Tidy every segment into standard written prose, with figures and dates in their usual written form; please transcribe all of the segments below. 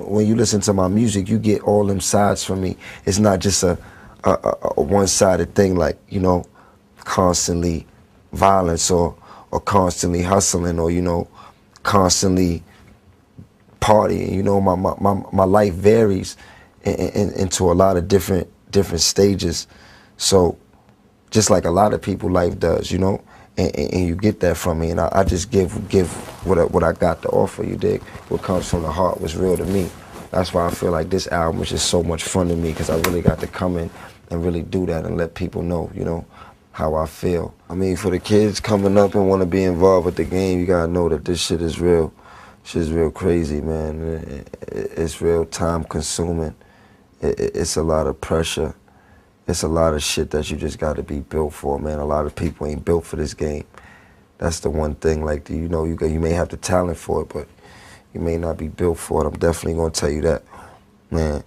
when you listen to my music, you get all them sides from me. It's not just a one-sided thing, like, you know, constantly violence or constantly hustling, or, you know, constantly partying. You know, my life varies into a lot of different stages. So just like a lot of people life does, you know, and you get that from me, and I just give what I got to offer, you dig? What comes from the heart, what's real to me. That's why I feel like this album is just so much fun to me, because I really got to come in and really do that and let people know, you know, how I feel. I mean, for the kids coming up and want to be involved with the game, you gotta know that this shit is real. Shit's real crazy, man. It's real time consuming. It's a lot of pressure. It's a lot of shit that you just gotta be built for, man. A lot of people ain't built for this game. That's the one thing, like, you know, you may have the talent for it, but you may not be built for it. I'm definitely gonna tell you that, man.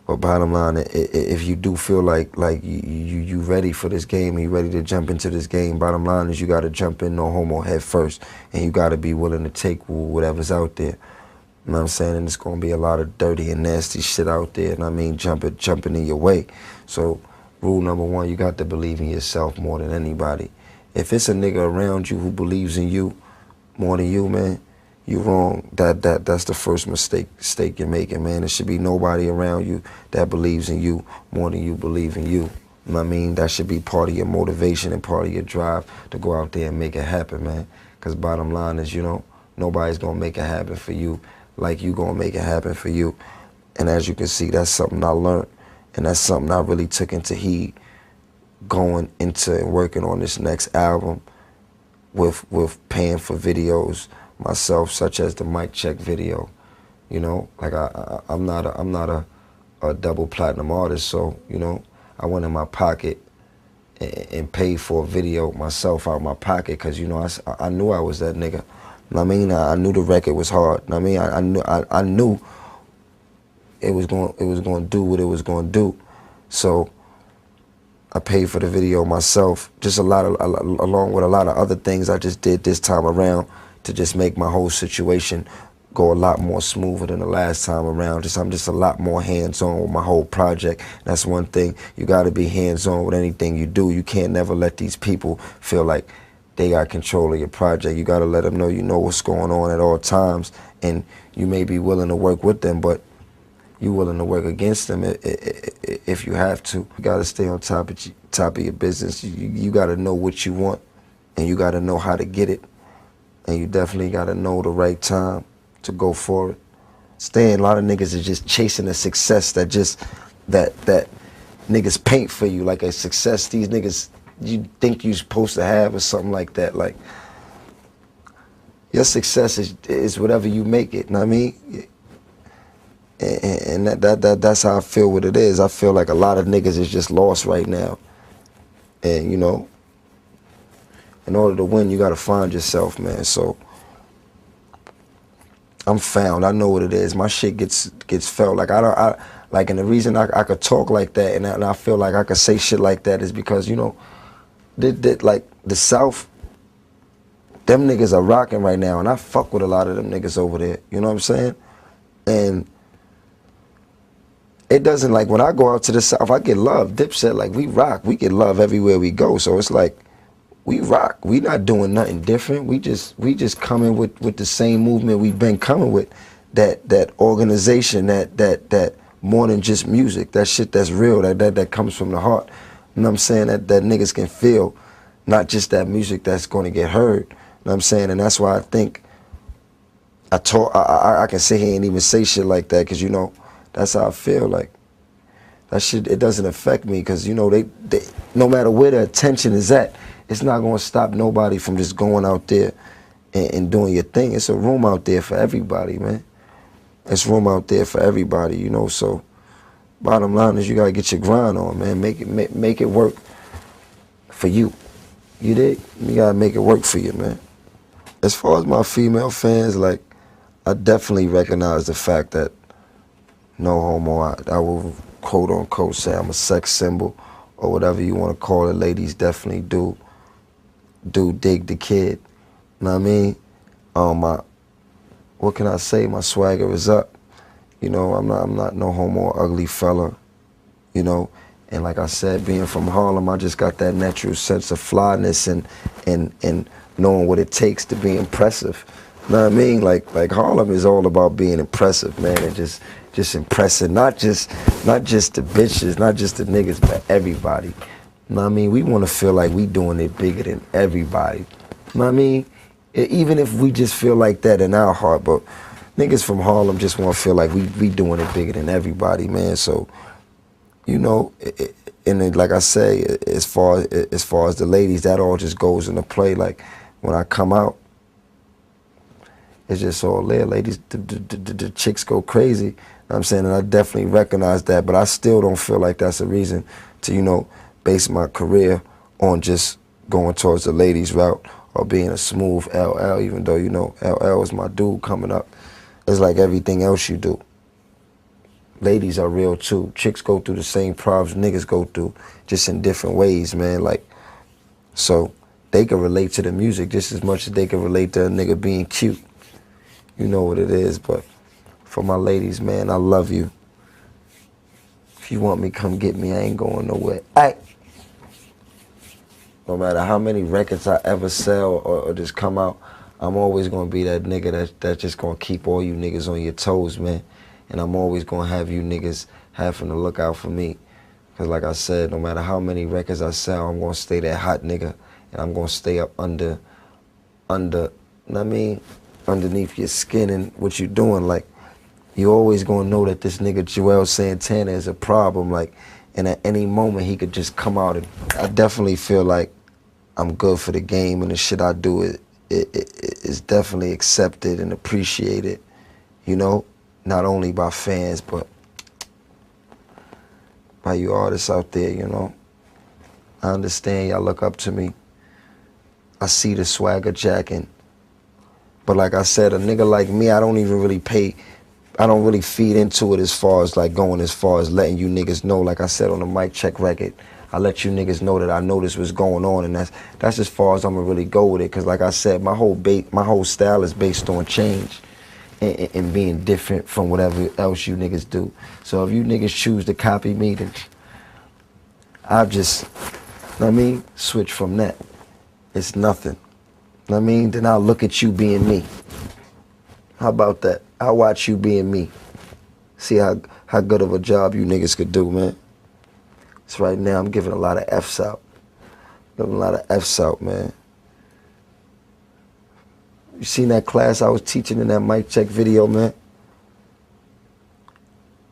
But bottom line, if you do feel like you ready for this game, and you ready to jump into this game, bottom line is you gotta jump in no homo head first, and you gotta be willing to take whatever's out there. You know what I'm saying? And it's gonna be a lot of dirty and nasty shit out there, and I mean jumping in your way. So rule number one, you got to believe in yourself more than anybody. If it's a nigga around you who believes in you more than you, man, you wrong. That's the first mistake you're making, man. There should be nobody around you that believes in you more than you believe in you. You know what I mean? That should be part of your motivation and part of your drive to go out there and make it happen, man. Because bottom line is, you know, nobody's going to make it happen for you like you going to make it happen for you. And as you can see, that's something I learned. And that's something I really took into heed going into and working on this next album with paying for videos myself, such as the mic check video. You know, like I'm not a double platinum artist, so, you know, I went in my pocket and paid for a video myself out of my pocket, because, you know, I knew I was that nigga. You know what I mean? I knew the record was hard. You know what I mean? I knew it was going to do what it was going to do. So I paid for the video myself, just along with a lot of other things I just did this time around to just make my whole situation go a lot more smoother than the last time around. I'm just a lot more hands-on with my whole project. That's one thing. You got to be hands-on with anything you do. You can't never let these people feel like they got control of your project. You got to let them know you know what's going on at all times, and you may be willing to work with them, but you willing to work against them if you have to. You got to stay on top of your business. You got to know what you want, and you got to know how to get it, and you definitely got to know the right time to go for it. A lot of niggas are just chasing a success that niggas paint for you, like a success these niggas you think you supposed to have or something like that. Like, your success is whatever you make it, know what I mean? And that's how I feel what it is. I feel like a lot of niggas is just lost right now. And, you know, in order to win, you got to find yourself, man. So I'm found. I know what it is. My shit gets felt. Like, and the reason I could talk like that and I feel like I could say shit like that is because, you know, like the South, them niggas are rocking right now, and I fuck with a lot of them niggas over there. You know what I'm saying? And it doesn't, like, when I go out to the South, I get love. Dipset, like, we rock. We get love everywhere we go. So it's like, we rock. We not doing nothing different. We just coming with the same movement we've been coming with. That organization, that more than just music. That shit that's real. That comes from the heart. You know what I'm saying? That niggas can feel, not just that music that's going to get heard. You know what I'm saying? And that's why I think I can sit here and even say shit like that, because, you know, that's how I feel. Like, that shit, it doesn't affect me, because, you know, they no matter where the attention is at, it's not going to stop nobody from just going out there and doing your thing. It's a room out there for everybody, man. It's room out there for everybody, you know. So bottom line is you got to get your grind on, man. Make it work for you. You dig? You got to make it work for you, man. As far as my female fans, like, I definitely recognize the fact that no homo, I will quote unquote say I'm a sex symbol or whatever you want to call it. Ladies definitely do dig the kid. You know what I mean? What can I say? My swagger is up. You know, I'm not no homo or ugly fella, you know. And like I said, being from Harlem, I just got that natural sense of flyness and knowing what it takes to be impressive. You know what I mean? Like Harlem is all about being impressive, man, and just impressing, not just the bitches, not just the niggas, but everybody. You know what I mean? We want to feel like we doing it bigger than everybody. You know what I mean? Even if we just feel like that in our heart, but niggas from Harlem just want to feel like we doing it bigger than everybody, man. So, you know, and then, like I say, as far as the ladies, that all just goes into play. Like when I come out, it's just all there. Ladies, the chicks go crazy. You know what I'm saying? And I definitely recognize that, but I still don't feel like that's a reason to, you know, base my career on just going towards the ladies route or being a smooth LL, even though, you know, LL is my dude coming up. It's like everything else you do. Ladies are real too. Chicks go through the same problems niggas go through, just in different ways, man. Like, so they can relate to the music just as much as they can relate to a nigga being cute. You know what it is, but for my ladies, man, I love you. If you want me, come get me. I ain't going nowhere. No matter how many records I ever sell or just come out, I'm always gonna be that nigga that's just gonna keep all you niggas on your toes, man. And I'm always gonna have you niggas having to look out for me. Cause like I said, no matter how many records I sell, I'm gonna stay that hot nigga. And I'm gonna stay up you know what I mean? Underneath your skin and what you doing. Like, you always gonna know that this nigga Juelz Santana is a problem. Like, and at any moment he could just come out. And I definitely feel like I'm good for the game, and the shit I do is definitely accepted and appreciated, you know, not only by fans, but by you artists out there, you know. I understand y'all look up to me. I see the swagger jacking. But like I said, a nigga like me, I don't even really I don't really feed into it as far as like going as far as letting you niggas know. Like I said on the mic check record, I let you niggas know that I know this was going on, and that's as far as I'm gonna really go with it. Cause like I said, my whole style is based on change and being different from whatever else you niggas do. So if you niggas choose to copy me, then I'll just, you know what I mean, switch from that. It's nothing. You know what I mean? Then I'll look at you being me. How about that? I'll watch you being me. See how good of a job you niggas could do, man. So right now I'm giving a lot of F's out. Giving a lot of F's out, man. You seen that class I was teaching in that mic check video, man?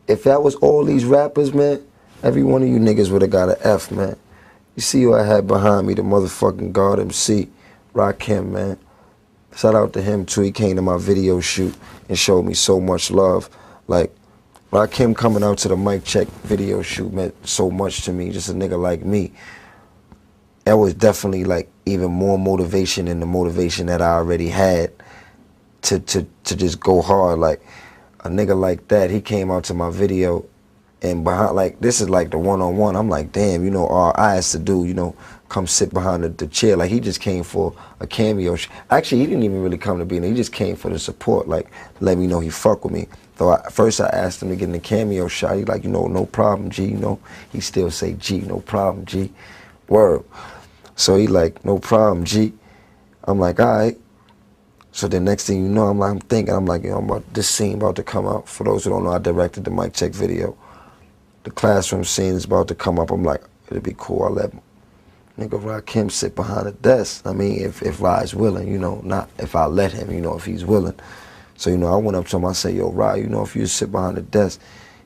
If that was all these rappers, man, every one of you niggas would have got an F, man. You see who I had behind me, the motherfucking God MC, Rakim, man. Shout out to him too. He came to my video shoot and showed me so much love. Like, Rakim coming out to the mic check video shoot meant so much to me, just a nigga like me. That was definitely like even more motivation than the motivation that I already had to just go hard. Like, a nigga like that, he came out to my video and behind, like, this is like the one-on-one. I'm like, damn, you know, all I asked to do, you know, come sit behind the chair. Like, he just came for a cameo. Actually, he didn't even really come to be in it. He just came for the support, like, let me know he fuck with me. So first I asked him to get in the cameo shot. He like, you know, no problem, G, you know. He still say, G, no problem, G. Word. So he like, no problem, G. I'm like, all right. So the next thing you know, I'm thinking, I'm like, you know, this scene about to come out. For those who don't know, I directed the mic check video. The classroom scene is about to come up. I'm like, it'd be cool. I'll let nigga Rakim sit behind the desk. I mean, if Rod's willing, you know, not if I let him, you know, if he's willing. So, you know, I went up to him, I said, yo, Rod, you know, if you sit behind the desk,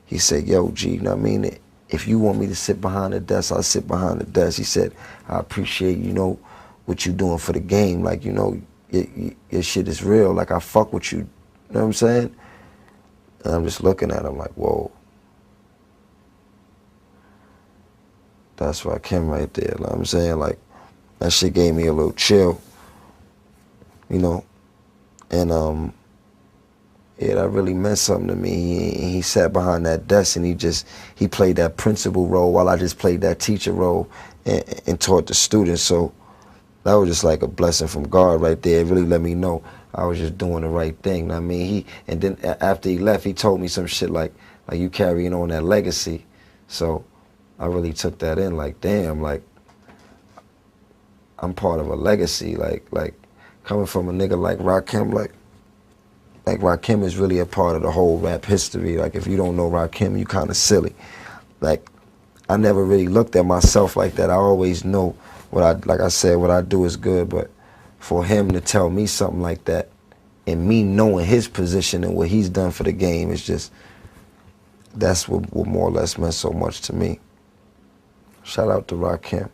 he said, yo, G, you know what I mean? If you want me to sit behind the desk, I'll sit behind the desk. He said, I appreciate, you know, what you doing for the game. Like, you know, your shit is real. Like, I fuck with you. You know what I'm saying? And I'm just looking at him like, whoa. That's Rakim right there. You know what I'm saying? Like, that shit gave me a little chill. You know? And, yeah, that really meant something to me. He sat behind that desk and he played that principal role while I just played that teacher role and taught the students. So that was just like a blessing from God right there. It really let me know I was just doing the right thing. I mean, and then after he left, he told me some shit like you carrying on that legacy. So I really took that in, like, damn, like, I'm part of a legacy, like coming from a nigga like Rakim, like Rakim is really a part of the whole rap history. Like, if you don't know Rakim, you kind of silly. Like, I never really looked at myself like that. I always know like I said, what I do is good, but for him to tell me something like that, and me knowing his position and what he's done for the game, is just, that's what more or less meant so much to me. Shout out to Rakim.